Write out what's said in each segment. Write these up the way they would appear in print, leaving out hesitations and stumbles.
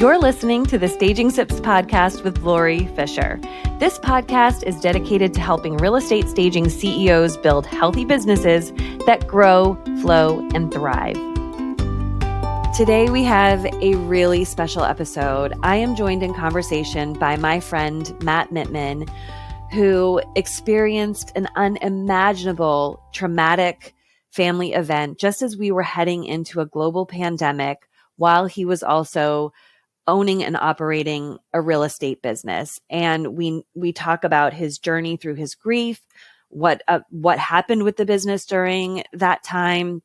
You're listening to the Staging Sips podcast with Lori Fisher. This podcast is dedicated to helping real estate staging CEOs build healthy businesses that grow, flow, and thrive. Today, we have a really special episode. I am joined in conversation by my friend, Matt Mittman, who experienced an unimaginable traumatic family event just as we were heading into a global pandemic, while he was also owning and operating a real estate business. And we talk about his journey through his grief, what happened with the business during that time,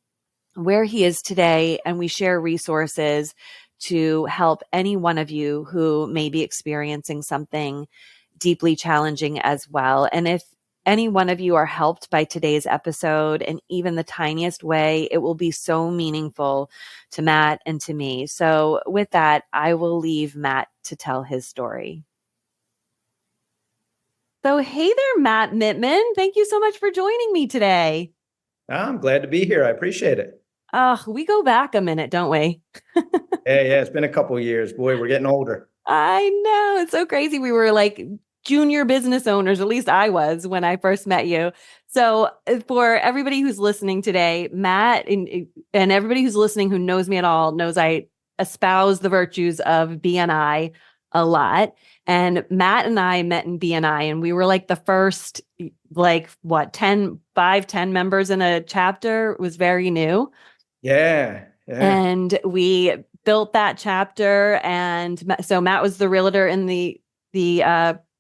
where he is today, and we share resources to help any one of you who may be experiencing something deeply challenging as well. And if any one of you are helped by today's episode in even the tiniest way, it will be so meaningful to Matt and to me. So with that, I will leave Matt to tell his story. So hey there, Matt Mittman. Thank you so much for joining me today. I'm glad to be here. I appreciate it. We go back a minute, don't we? Yeah. It's been a couple of years. Boy, we're getting older. I know. It's so crazy. We were like junior business owners, at least I was when I first met you. So for everybody who's listening today, Matt and everybody who's listening who knows me at all knows I espouse the virtues of BNI a lot. And Matt and I met in BNI, and we were like the first, 10 members in a chapter. It was very new. Yeah. And we built that chapter. And so Matt was the realtor in the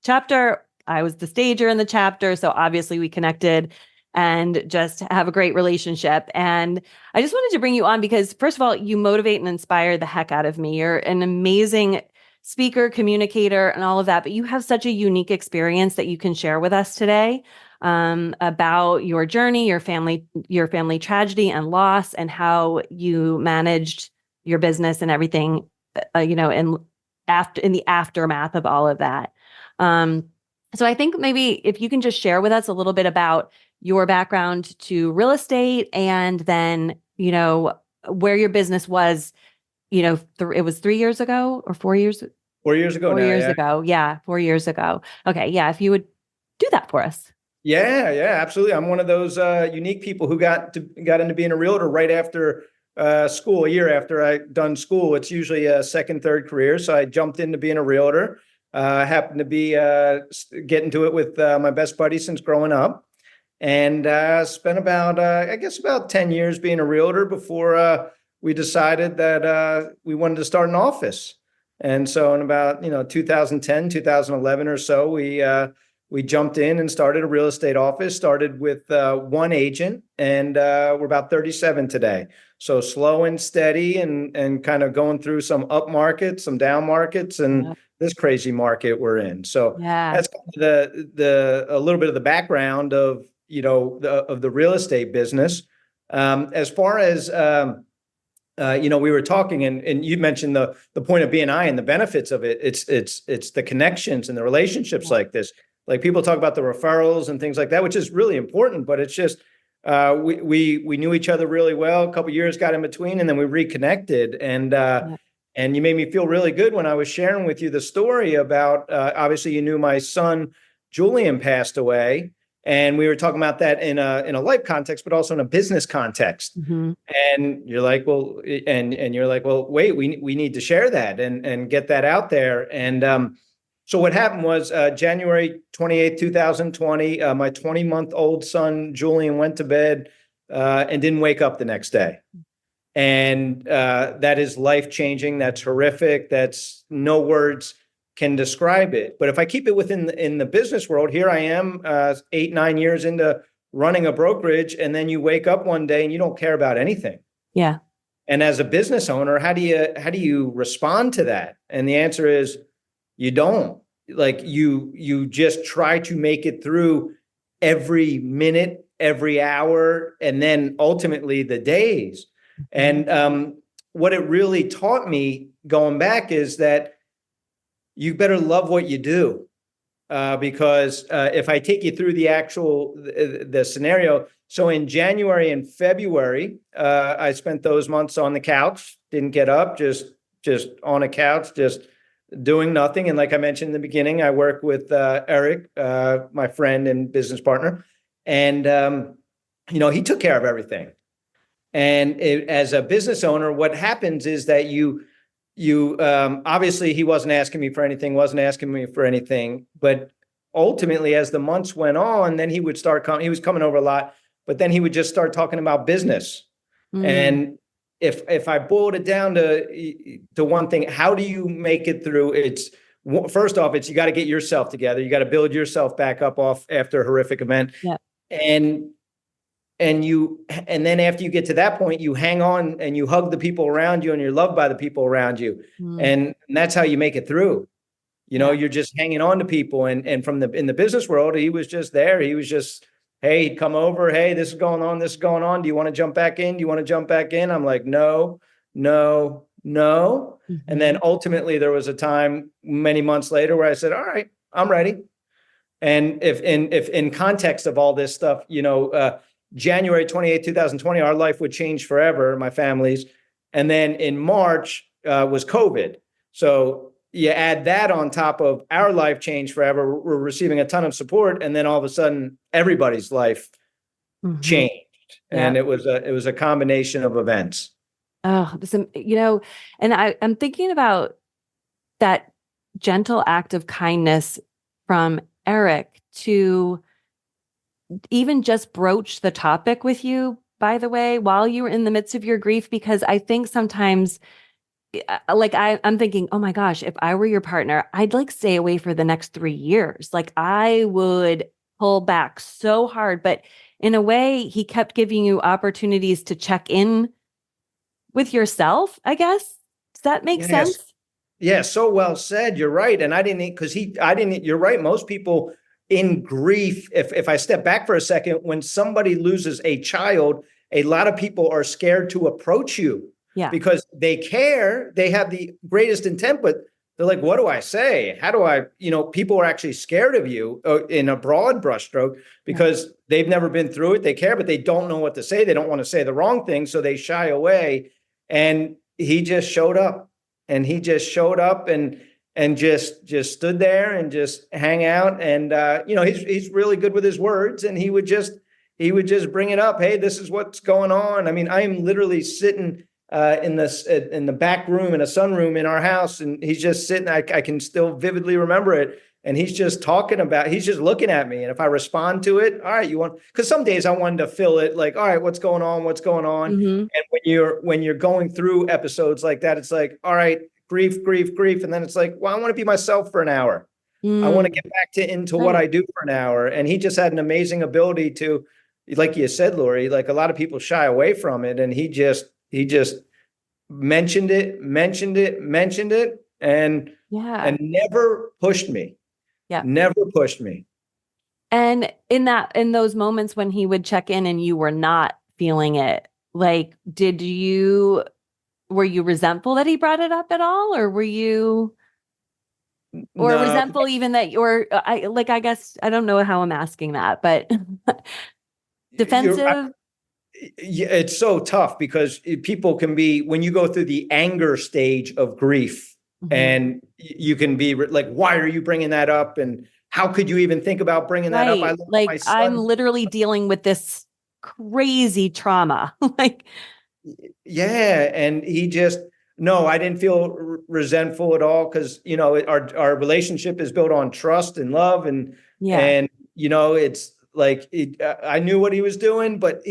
chapter. I was the stager in the chapter. So obviously we connected and just have a great relationship. And I just wanted to bring you on because, first of all, you motivate and inspire the heck out of me. You're an amazing speaker, communicator, and all of that. But you have such a unique experience that you can share with us today about your journey, your family tragedy and loss, and how you managed your business and everything, in the aftermath of all of that. So I think maybe if you can just share with us a little bit about your background to real estate, and then, where your business was, it was 3 years ago or 4 years? 4 years ago. 4 years ago. Yeah. 4 years ago. Okay. Yeah. If you would do that for us. Yeah, absolutely. I'm one of those unique people who got into being a realtor right after school, a year after I'd done school. It's usually a second, third career. So I jumped into being a realtor. Happened to be getting to it with my best buddy since growing up, and spent about 10 years being a realtor before we decided that we wanted to start an office. And so in about 2010, 2011 or so, we jumped in and started a real estate office. Started with one agent, and we're about 37 today. So slow and steady, and kind of going through some up markets, some down markets, and this crazy market we're in. So that's kind of a little bit of the background of the real estate business. As far as we were talking, and you mentioned the point of BNI and the benefits of it. It's the connections and the relationships like this. Like people talk about the referrals and things like that, which is really important, but it's just we knew each other really well. A couple of years got in between, and then we reconnected. And you made me feel really good when I was sharing with you the story about obviously you knew my son Julian passed away, and we were talking about that in a life context, but also in a business context. Mm-hmm. And you're like, well, and you're like, well, wait, we need to share that and get that out there. And so what happened was January 28th, 2020, my 20-month-old son, Julian, went to bed and didn't wake up the next day. And that is life-changing. That's horrific. That's no words can describe it. But if I keep it in the business world, here I am 8-9 years into running a brokerage, and then you wake up one day and you don't care about anything. Yeah. And as a business owner, how do you respond to that? And the answer is, you don't. Like you just try to make it through every minute, every hour, and then ultimately the days. And what it really taught me going back is that you better love what you do. Because if I take you through the scenario, so in January and February, I spent those months on the couch, didn't get up, just just on a couch, just doing nothing. And like I mentioned in the beginning, I work with Eric, my friend and business partner. And, he took care of everything. And as a business owner, what happens is that you obviously he wasn't asking me for anything, but ultimately as the months went on, then he would start coming, he was coming over a lot, but then he would just start talking about business. And if I boiled it down to one thing, how do you make it through? It's first off, you got to get yourself together. You got to build yourself back up off after a horrific event. Yeah. And then after you get to that point, you hang on and you hug the people around you and you're loved by the people around you. And that's how you make it through. You're just hanging on to people. And in the business world, he was just there. He was just, hey, he'd come over. Hey, this is going on. This is going on. Do you want to jump back in? Do you want to jump back in? I'm like, no. And then ultimately there was a time many months later where I said, all right, I'm ready. And if in context of all this stuff, January 28, 2020, our life would change forever, my family's. And then in March was COVID. So you add that on top of our life change forever, we're receiving a ton of support. And then all of a sudden, everybody's life changed. And it was a combination of events. Oh, and I'm thinking about that gentle act of kindness from Eric to even just broach the topic with you, by the way, while you were in the midst of your grief, because I think sometimes I'm thinking, oh my gosh, if I were your partner, I'd stay away for the next 3 years. I would pull back so hard, but in a way he kept giving you opportunities to check in with yourself, I guess. Does that make sense? Yeah. So well said. You're right. And you're right. Most people in grief, if I step back for a second, when somebody loses a child, a lot of people are scared to approach you. Yeah. Because they care, they have the greatest intent, but they're like, what do I say? How do I, people are actually scared of you in a broad brushstroke because they've never been through it. They care, but they don't know what to say. They don't want to say the wrong thing. So they shy away. And he just showed up and just stood there and just hang out. And, he's really good with his words and he would just bring it up. Hey, this is what's going on. I mean, I am literally sitting in the back room in a sunroom in our house. And he's just sitting, I can still vividly remember it. And he's just he's just looking at me. And if I respond to it, all right, because some days I wanted to fill it like, all right, what's going on? Mm-hmm. And when you're going through episodes like that, it's like, all right, grief. And then it's like, well, I want to be myself for an hour. I want to get back into what I do for an hour. And he just had an amazing ability to, like you said, Lori, a lot of people shy away from it. And he just mentioned it and never pushed me. Yeah. Never pushed me. And in those moments when he would check in and you were not feeling it, were you resentful that he brought it up at all? Or were you resentful even that I guess, I don't know how I'm asking that, but defensive? Yeah, it's so tough because people can be, when you go through the anger stage of grief, and you can be like, why are you bringing that up? And how could you even think about bringing that up? I'm literally dealing with this crazy trauma. Yeah. And he just, no, I didn't feel resentful at all. Cause our relationship is built on trust and love and it's like, I knew what he was doing, but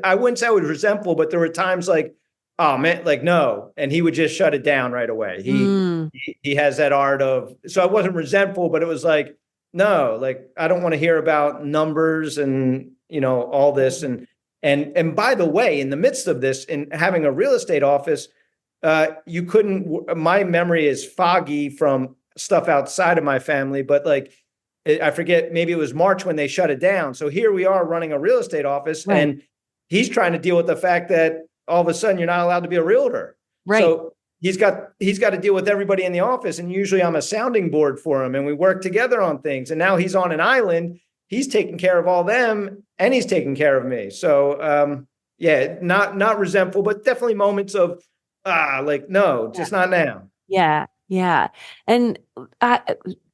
I wouldn't say I was resentful, but there were times like, oh man, no. And he would just shut it down right away. He has that art of, so I wasn't resentful, but it was like, no, I don't want to hear about numbers and, all this. And by the way, in the midst of this, in having a real estate office, my memory is foggy from stuff outside of my family, but I forget, maybe it was March when they shut it down. So here we are running a real estate office and he's trying to deal with the fact that all of a sudden you're not allowed to be a realtor. Right. So he's got to deal with everybody in the office. And usually I'm a sounding board for him and we work together on things. And now he's on an island. He's taking care of all them and he's taking care of me. So, not resentful, but definitely moments of like, no, just not now. Yeah. Yeah. And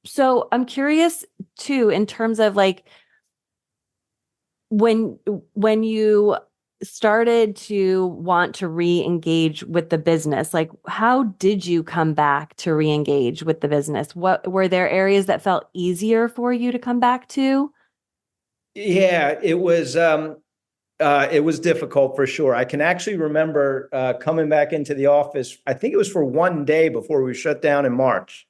so I'm curious too, in terms of like, when you started to want to re-engage with the business, like how did you come back to re-engage with the business? What were there areas that felt easier for you to come back to? Yeah, it was difficult for sure. I can actually remember coming back into the office. I think it was for one day before we shut down in March.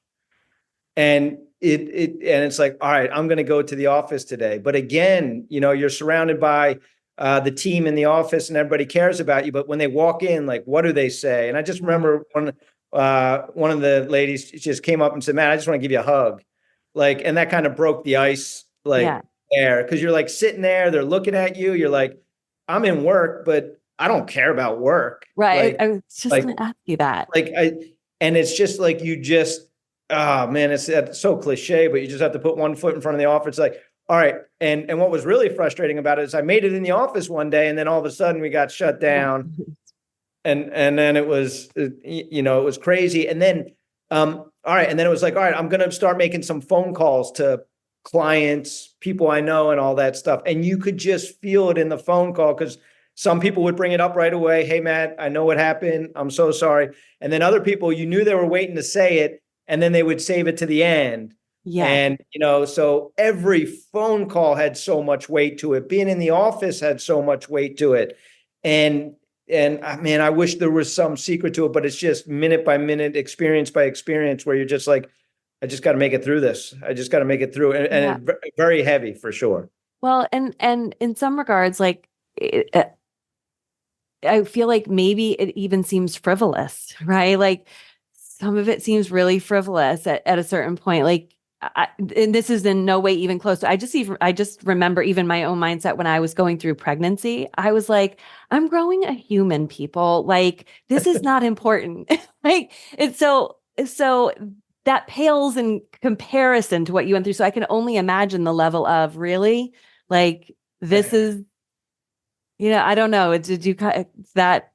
And it's like, all right, I'm going to go to the office today. But again, you're surrounded by the team in the office and everybody cares about you. But when they walk in, like, what do they say? And I just remember one of the ladies just came up and said, "Matt, I just want to give you a hug." Like, and that kind of broke the ice, like there, because you're like sitting there, they're looking at you. You're like, I'm in work, but I don't care about work. Right. Like, I was just going to ask you that. And it's just like, oh man, it's so cliche, but you just have to put one foot in front of the office. It's like, all right. And what was really frustrating about it is I made it in the office one day and then all of a sudden we got shut down. And then it was, it was crazy. And then, all right. And then it was like, all right, I'm going to start making some phone calls to clients, people I know and all that stuff. And you could just feel it in the phone call because some people would bring it up right away. "Hey, Matt, I know what happened. I'm so sorry." And then other people, you knew they were waiting to say it. And then they would save it to the end. Yeah. And, so every phone call had so much weight to it. Being in the office had so much weight to it. And man, I wish there was some secret to it, but it's just minute by minute, experience by experience, where you're just like, I just got to make it through this. I just got to make it through. And it's very heavy for sure. Well, and in some regards, like, I feel like maybe it even seems frivolous, right? Like, some of it seems really frivolous at a certain point. Like, and this is in no way even close to, I just remember even my own mindset when I was going through pregnancy. I was like, I'm growing a human, people. Like, this is not important. Like, it's so that pales in comparison to what you went through. So I can only imagine the level of really, like, this is, I don't know. Did you that?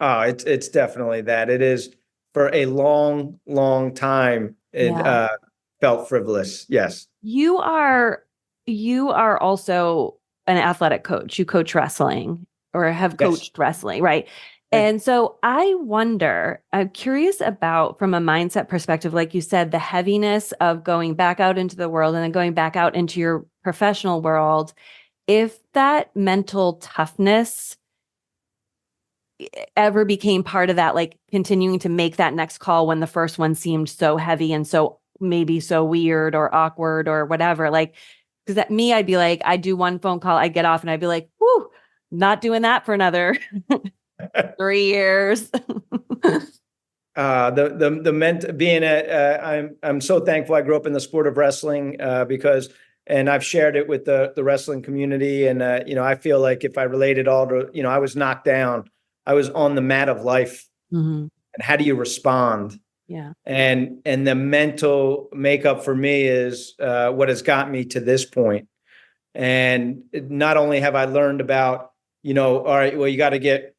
Oh, it's definitely that. It is. For a long, long time, it felt frivolous. Yes. You are also an athletic coach. You coach wrestling or have coached wrestling, right? And so I'm curious about, from a mindset perspective, like you said, the heaviness of going back out into the world and then going back out into your professional world. If that mental toughness ever became part of that, like continuing to make that next call when the first one seemed so heavy and so maybe so weird or awkward or whatever, like, because at me, I'd be like, I do one phone call, I'd get off and I'd be like, whoo, not doing that for another 3 years. I'm so thankful I grew up in the sport of wrestling because, and I've shared it with the wrestling community. And, I feel like if I relate it all to, I was knocked down. I was on the mat of life. Mm-hmm. And how do you respond? Yeah. And the mental makeup for me is what has got me to this point. And not only have I learned about, all right, well, you got to get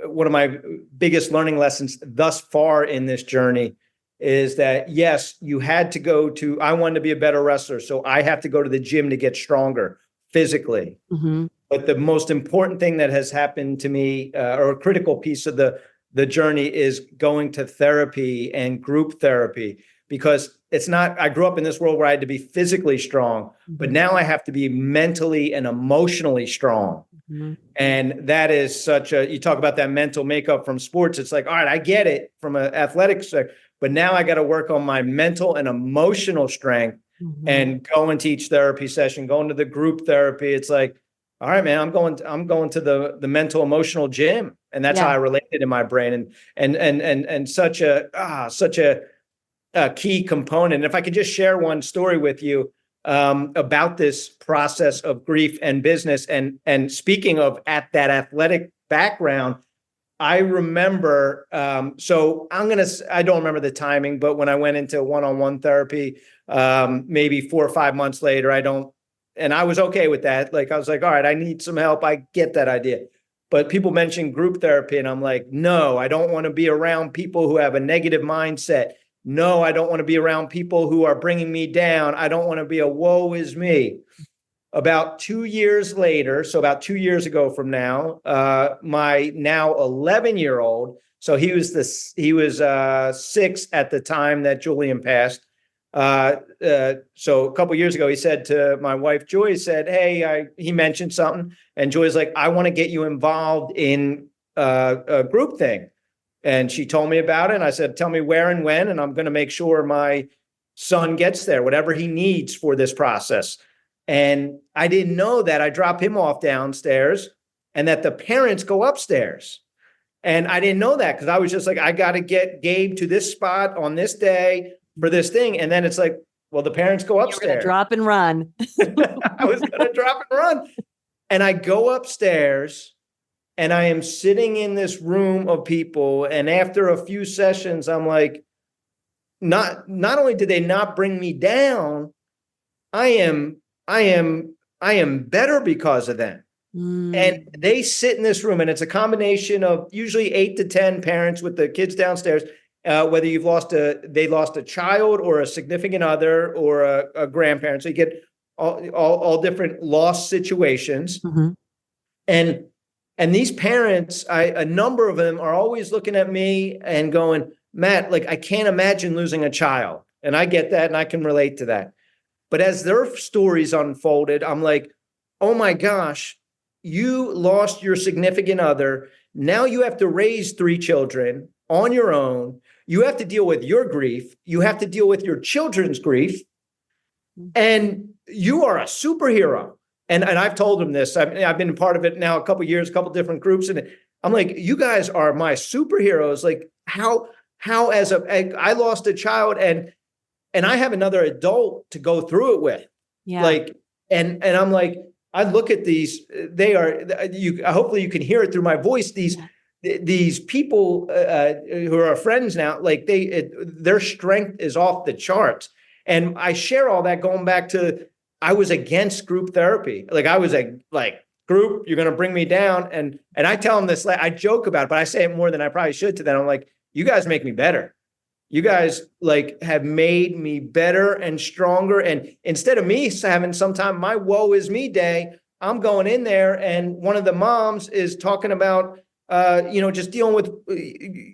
one of my biggest learning lessons thus far in this journey is that, yes, you had to I wanted to be a better wrestler. So I have to go to the gym to get stronger physically. Mm-hmm. But the most important thing that has happened to me, or a critical piece of the journey, is going to therapy and group therapy, because it's not, I grew up in this world where I had to be physically strong, but now I have to be mentally and emotionally strong. Mm-hmm. And that is you talk about that mental makeup from sports. It's like, all right, I get it from an athletics, but now I got to work on my mental and emotional strength. Mm-hmm. And go and teach therapy session, going to the group therapy. It's like, all right, man, I'm going to the mental emotional gym. And that's how I related in my brain, and such a key component. And if I could just share one story with you about this process of grief and business, and speaking of at that athletic background, I remember, I don't remember the timing, but when I went into one-on-one therapy, maybe 4 or 5 months later, and I was okay with that. Like, I was like, all right, I need some help. I get that idea. But people mention group therapy, and I'm like, no, I don't want to be around people who have a negative mindset. No, I don't want to be around people who are bringing me down. I don't want to be a woe is me. About 2 years later, so about 2 years ago from now, my now 11-year-old, so he was 6 at the time that Julian passed. So a couple of years ago, he said to my wife, Joy, said, hey, he mentioned something. And Joy's like, I want to get you involved in a group thing. And she told me about it. And I said, tell me where and when, and I'm going to make sure my son gets there, whatever he needs for this process. And I didn't know that I drop him off downstairs and that the parents go upstairs. And I didn't know that because I was just like, I got to get Gabe to this spot on this day for this thing. And then it's like, well, the parents go upstairs. You're going to drop and run. I was going to drop and run. And I go upstairs and I am sitting in this room of people. And after a few sessions, I'm like, not only did they not bring me down, I am better because of them. And they sit in this room, and it's a combination of usually 8 to 10 parents with the kids downstairs, whether they lost a child or a significant other or a grandparent. So you get all different loss situations. Mm-hmm. And these parents, a number of them are always looking at me and going, Matt, like, I can't imagine losing a child. And I get that, and I can relate to that. But as their stories unfolded, I'm like, oh my gosh, you lost your significant other. Now you have to raise 3 children on your own. You have to deal with your grief. You have to deal with your children's grief. And you are a superhero. And I've told them this. I've been a part of it now a couple of years, a couple of different groups. And I'm like, you guys are my superheroes. Like how I lost a child and I have another adult to go through it with. Yeah. Like, and I'm like, I look at these, hopefully you can hear it through my voice. These people who are friends now, like their strength is off the charts. And I share all that going back to, I was against group therapy. Like I was like group, you're going to bring me down. And I tell them this, I joke about it, but I say it more than I probably should to them. I'm like, you guys make me better. You guys like have made me better and stronger. And instead of me having sometime my woe is me day, I'm going in there and one of the moms is talking about, just dealing with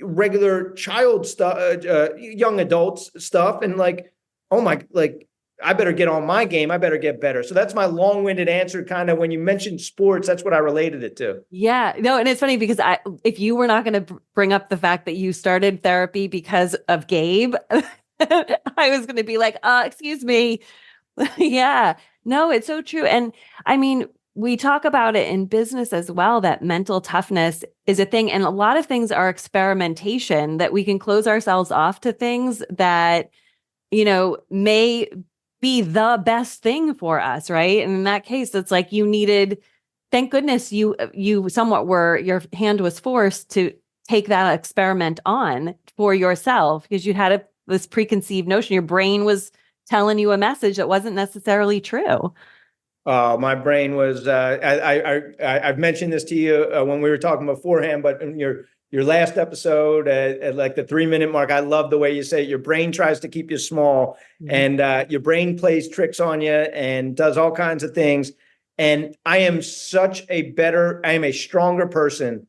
regular child stuff, young adults stuff. And like, oh my, like, I better get on my game. I better get better. So that's my long-winded answer. Kind of when you mentioned sports, that's what I related it to. Yeah, no. And it's funny because if you were not going to bring up the fact that you started therapy because of Gabe, I was going to be like, excuse me. Yeah, no, it's so true. And I mean, we talk about it in business as well, that mental toughness is a thing. And a lot of things are experimentation, that we can close ourselves off to things that, may be the best thing for us, right? And in that case, it's like you needed, thank goodness you somewhat your hand was forced to take that experiment on for yourself because you had this preconceived notion. Your brain was telling you a message that wasn't necessarily true. My brain was, I've mentioned this to you when we were talking beforehand, but in your last episode at like the 3-minute mark, I love the way you say it. Your brain tries to keep you small, and your brain plays tricks on you and does all kinds of things. And I am I am a stronger person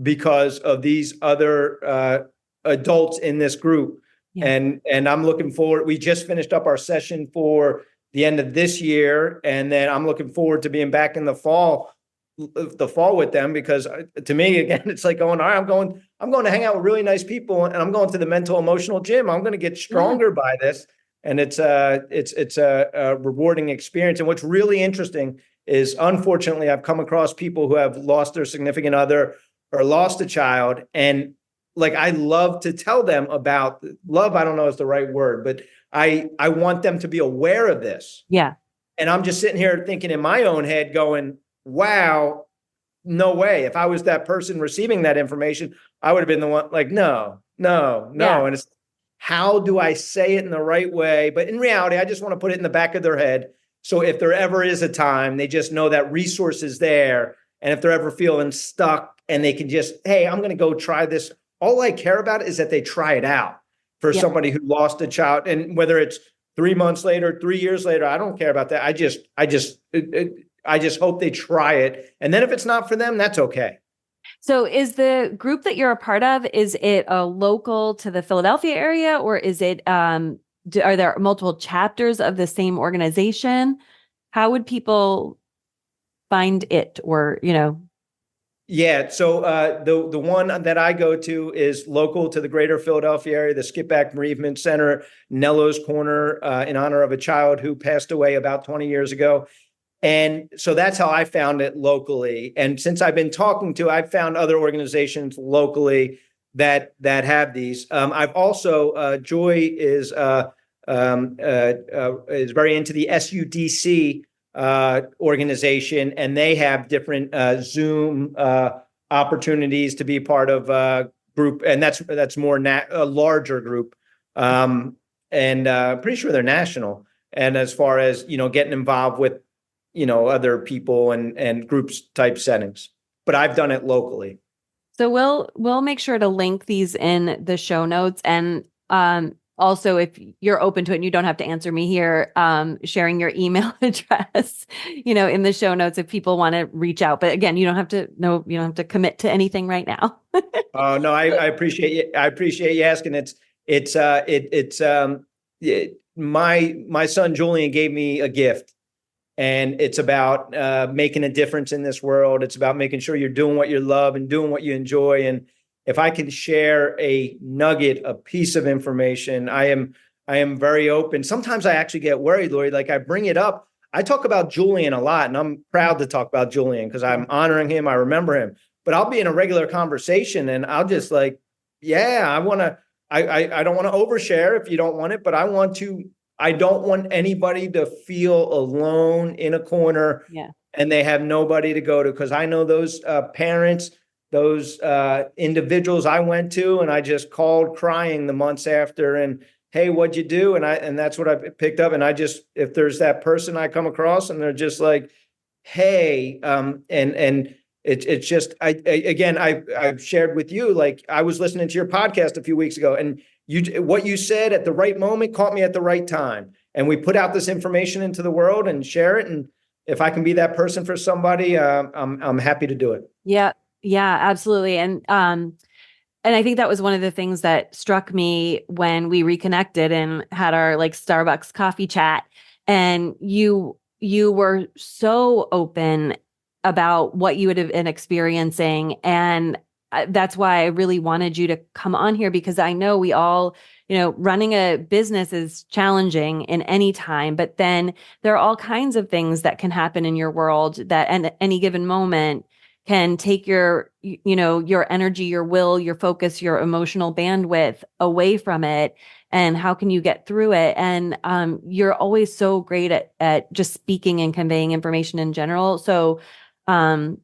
because of these other adults in this group. Yeah. And I'm looking forward. We just finished up our session for the end of this year. And then I'm looking forward to being back in the fall with them, because to me, again, it's like going, all right, I'm going to hang out with really nice people, and I'm going to the mental emotional gym. I'm going to get stronger by this. And it's a rewarding experience. And what's really interesting is, unfortunately, I've come across people who have lost their significant other or lost a child. And like, I love to tell them about love. I don't know if it's the right word, but I want them to be aware of this. Yeah. And I'm just sitting here thinking in my own head going, wow, no way. If I was that person receiving that information, I would have been the one like, no. Yeah. And it's, how do I say it in the right way? But in reality, I just want to put it in the back of their head. So if there ever is a time, they just know that resource is there And if they're ever feeling stuck and they can just, hey, I'm going to go try this. All I care about is that they try it out for somebody who lost a child. And whether it's 3 months later, 3 years later, I don't care about that. I just hope they try it. And then if it's not for them, that's okay. So is the group that you're a part of, is it a local to the Philadelphia area, or is it, are there multiple chapters of the same organization? How would people find it, or, Yeah. So the one that I go to is local to the greater Philadelphia area, the Skip Back Bereavement Center, Nello's Corner, in honor of a child who passed away about 20 years ago. And so that's how I found it locally. And since I've been I've found other organizations locally that have these. I've also Joy is very into the SUDC organization, and they have different Zoom opportunities to be part of a group, and that's more a larger group, and pretty sure they're national. And as far as getting involved with other people and groups type settings, but I've done it locally. So we'll make sure to link these in the show notes, and also, if you're open to it and you don't have to answer me here, sharing your email address, in the show notes if people want to reach out. But again, you don't have to commit to anything right now. Oh no, I appreciate you. I appreciate you asking. My son Julian gave me a gift, and it's about making a difference in this world. It's about making sure you're doing what you love and doing what you enjoy. And if I can share a nugget, a piece of information, I am very open. Sometimes I actually get worried, Lori. Like, I bring it up. I talk about Julian a lot, and I'm proud to talk about Julian because I'm honoring him. I remember him. But I'll be in a regular conversation and I'll just I don't want to overshare if you don't want it, but I don't want anybody to feel alone in a corner and they have nobody to go to. Because I know those parents, those individuals I went to, and I just called crying the months after, and hey, what'd you do? And that's what I picked up. And if there's that person I come across and they're just like, hey, and it's just, I've shared with you, like, I was listening to your podcast a few weeks ago, and what you said at the right moment caught me at the right time. And we put out this information into the world and share it. And if I can be that person for somebody, I'm happy to do it. Yeah. Yeah, absolutely. And I think that was one of the things that struck me when we reconnected and had our Starbucks coffee chat. And you were so open about what you would have been experiencing. And that's why I really wanted you to come on here, because I know we all, running a business is challenging in any time, but then there are all kinds of things that can happen in your world that at any given moment can take your energy, your will, your focus, your emotional bandwidth away from it. And how can you get through it? And you're always so great at just speaking and conveying information in general. So, I'm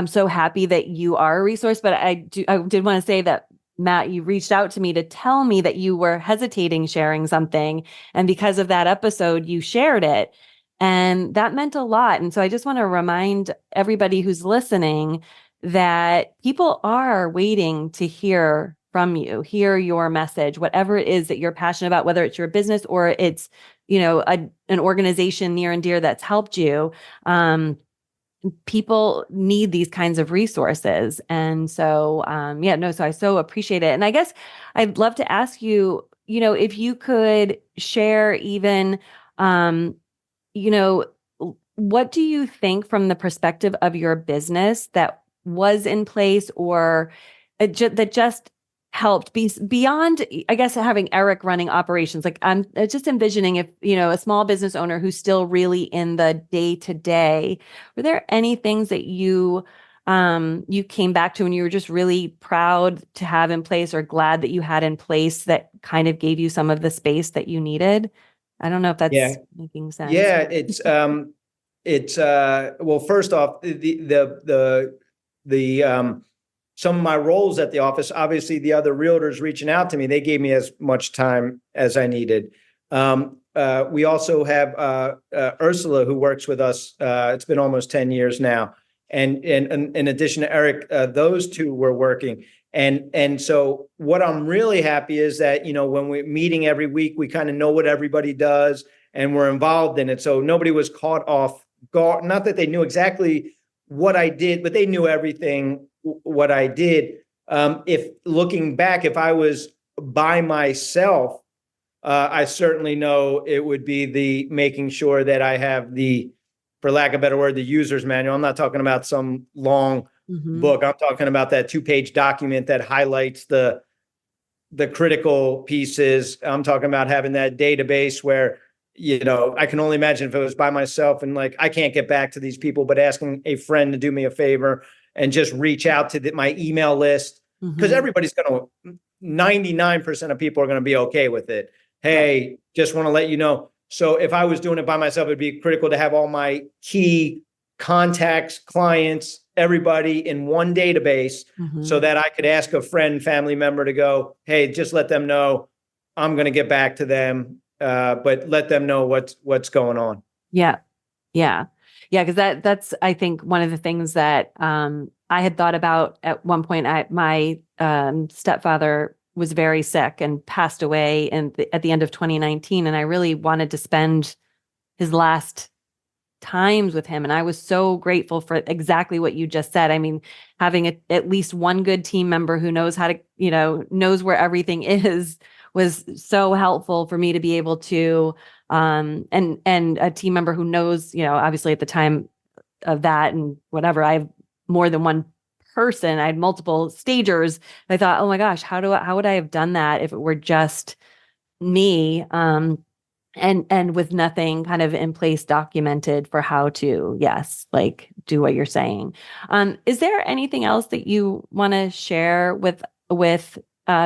so happy that you are a resource, but I did want to say that, Matt, you reached out to me to tell me that you were hesitating sharing something. And because of that episode, you shared it. And that meant a lot. And so I just want to remind everybody who's listening that people are waiting to hear from you, hear your message, whatever it is that you're passionate about, whether it's your business or it's, an organization near and dear that's helped you. People need these kinds of resources. And so, so I so appreciate it. And I guess I'd love to ask you, if you could share even, what do you think from the perspective of your business that was in place or that just helped beyond, I guess, having Eric running operations? Like, I'm just envisioning if, a small business owner who's still really in the day to day, were there any things that you came back to and you were just really proud to have in place or glad that you had in place that kind of gave you some of the space that you needed? I don't know if that's making sense. Yeah, well, first off, the some of my roles at the office, obviously the other realtors reaching out to me, they gave me as much time as I needed. We also have Ursula, who works with us. It's been almost 10 years now. and in addition to Eric, those two were working. And so what I'm really happy is that, when we're meeting every week, we kind of know what everybody does and we're involved in it. So nobody was caught off guard. Not that they knew exactly what I did, but they knew everything what I did. If looking back, if I was by myself, I certainly know it would be the making sure that I have for lack of a better word, the user's manual. I'm not talking about some long book. I'm talking about that 2-page document that highlights the critical pieces. I'm talking about having that database where, I can only imagine if it was by myself and like, I can't get back to these people, but asking a friend to do me a favor and just reach out to my email list, because everybody's 99% of people are going to be okay with it. Hey, just want to let you know. So if I was doing it by myself, it'd be critical to have all my key contacts, clients, everybody in one database so that I could ask a friend, family member to go, hey, just let them know I'm going to get back to them. But let them know what's going on. Yeah. Because that's, I think, one of the things that I had thought about at one point. My stepfather was very sick and passed away at the end of 2019. And I really wanted to spend his last times with him. And I was so grateful for exactly what you just said. I mean, having at least one good team member who knows how to, knows where everything is was so helpful for me to be able to, and a team member who knows, obviously at the time of that and whatever, I have more than one person. I had multiple stagers. I thought, oh my gosh, how would I have done that if it were just me? And with nothing kind of in place documented for how to, do what you're saying. Is there anything else that you want to share with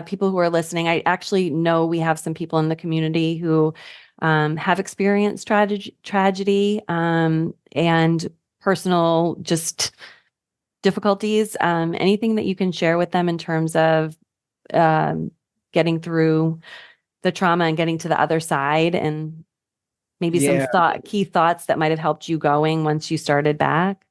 people who are listening? I actually know we have some people in the community who have experienced tragedy and personal just difficulties. Anything that you can share with them in terms of getting through the trauma and getting to the other side, and maybe some key thoughts that might have helped you going once you started back?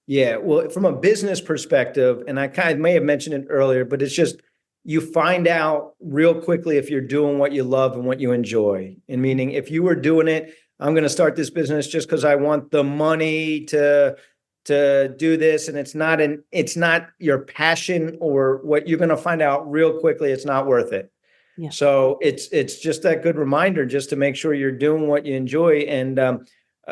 Yeah, well, from a business perspective, and I kind of may have mentioned it earlier, but it's just, you find out real quickly if you're doing what you love and what you enjoy. And meaning, if you were doing it, I'm going to start this business just because I want the money to do this, and it's not your passion or what, you're going to find out real quickly it's not worth it. Yeah. So it's just that good reminder just to make sure you're doing what you enjoy. And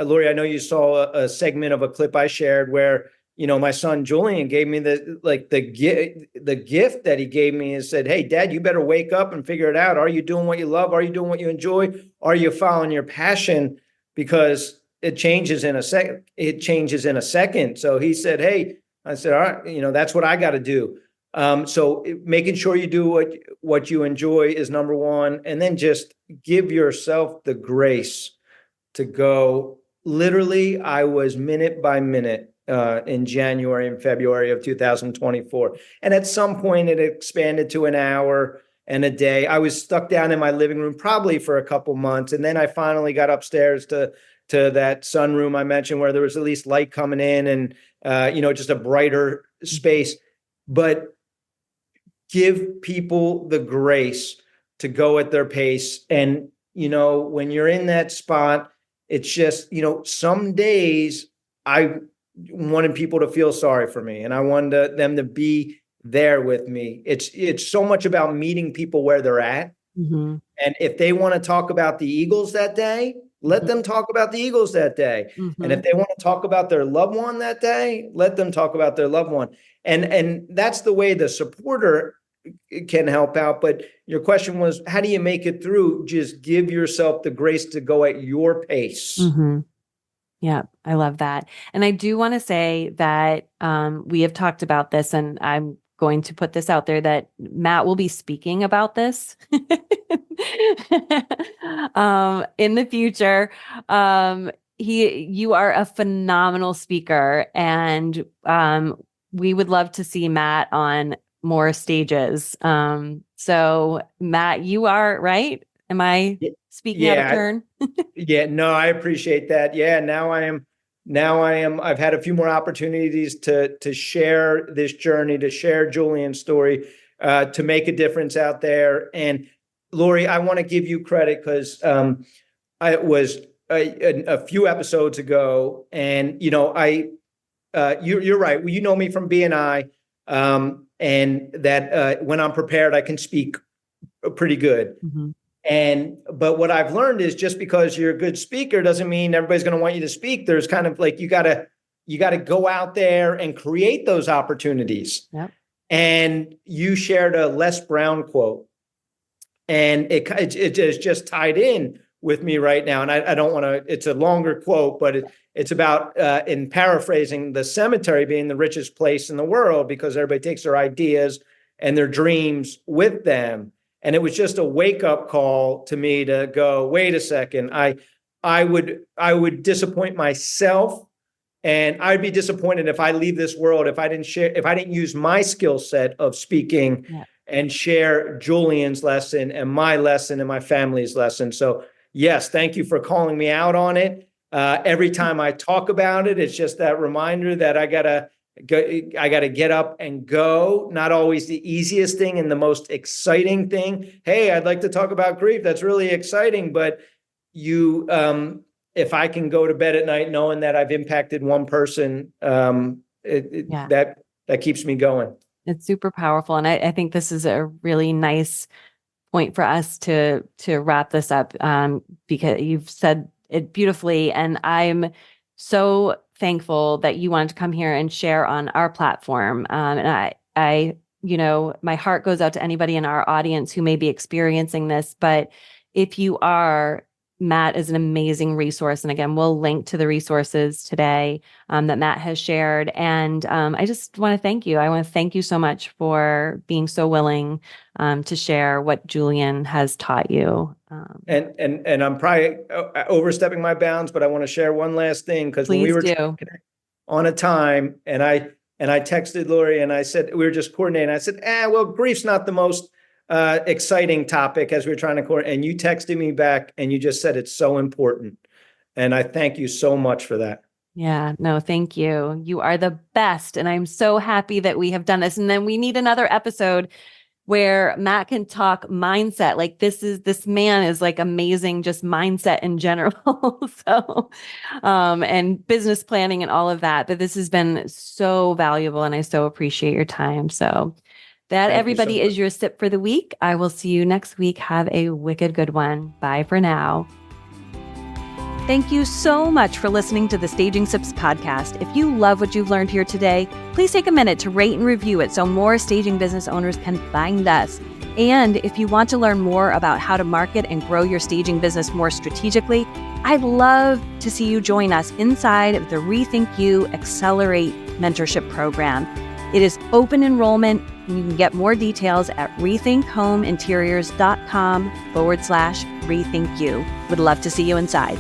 Lori, I know you saw a segment of a clip I shared where, my son Julian gave me the gift that he gave me and said, hey, Dad, you better wake up and figure it out. Are you doing what you love? Are you doing what you enjoy? Are you following your passion? Because it changes in a second. So he said, hey, I said, all right, that's what I got to do. So making sure you do what you enjoy is number one. And then just give yourself the grace to go. Literally, I was minute by minute in January and February of 2024. And at some point it expanded to an hour and a day. I was stuck down in my living room probably for a couple months. And then I finally got upstairs to that sunroom I mentioned where there was at least light coming in and, just a brighter space. But give people the grace to go at their pace. And, when you're in that spot, it's just, some days I wanted people to feel sorry for me and I wanted them to be there with me. It's so much about meeting people where they're at. And if they want to talk about the Eagles that day, let them talk about the Eagles that day. And if they want to talk about their loved one that day, let them talk about their loved one. And that's the way the supporter can help out. But your question was, how do you make it through? Just give yourself the grace to go at your pace. Yeah, I love that. And I do want to say that we have talked about this, and I'm going to put this out there that Matt will be speaking about this in the future. You are a phenomenal speaker, and we would love to see Matt on more stages. So Matt, you are right. Am I speaking out of turn? Yeah, no, I appreciate that. Yeah, now I am now I've had a few more opportunities to share this journey, to share Julian's story, to make a difference out there. And Lori, I want to give you credit because I was a few episodes ago, and you're right. Well, you know me from BNI, and that when I'm prepared, I can speak pretty good. Mm-hmm. But what I've learned is just because you're a good speaker doesn't mean everybody's going to want you to speak. There's kind of like you got to go out there and create those opportunities. Yep. And you shared a Les Brown quote, and it is just tied in with me right now. And I don't want to. It's a longer quote, but it's about in paraphrasing, the cemetery being the richest place in the world because everybody takes their ideas and their dreams with them. And it was just a wake-up call to me to go, wait a second, I would disappoint myself, and I'd be disappointed if I leave this world if I didn't use my skill set of speaking and share Julian's lesson and my lesson and my family's lesson. So yes, thank you for calling me out on it. Every time I talk about it, it's just that reminder that I gotta get up and go. Not always the easiest thing and the most exciting thing. Hey, I'd like to talk about grief. That's really exciting. But if I can go to bed at night knowing that I've impacted one person, that keeps me going. It's super powerful. And I think this is a really nice point for us to wrap this up, because you've said it beautifully. And I'm so thankful that you wanted to come here and share on our platform. And I, my heart goes out to anybody in our audience who may be experiencing this, but if you are, Matt is an amazing resource. And again, we'll link to the resources today that Matt has shared. And I just want to thank you. I want to thank you so much for being so willing to share what Julian has taught you. And I'm probably overstepping my bounds, but I want to share one last thing, because when we were on a time, and I texted Lori and I said, we were just coordinating. I said, well, grief's not the most exciting topic as we were trying to coordinate. And you texted me back and you just said it's so important. And I thank you so much for that. Yeah, no, thank you. You are the best. And I'm so happy that we have done this. And then we need another episode where Matt can talk mindset. Like this man is like amazing, just mindset in general. So, and business planning and all of that. But this has been so valuable and I so appreciate your time. So that, everybody, is your sip for the week. I will see you next week. Have a wicked good one. Bye for now. Thank you so much for listening to the Staging Sips podcast. If you love what you've learned here today, please take a minute to rate and review it so more staging business owners can find us. And if you want to learn more about how to market and grow your staging business more strategically, I'd love to see you join us inside of the Rethink You Accelerate Mentorship Program. It is open enrollment, and you can get more details at rethinkhomeinteriors.com/rethinkyou. Would love to see you inside.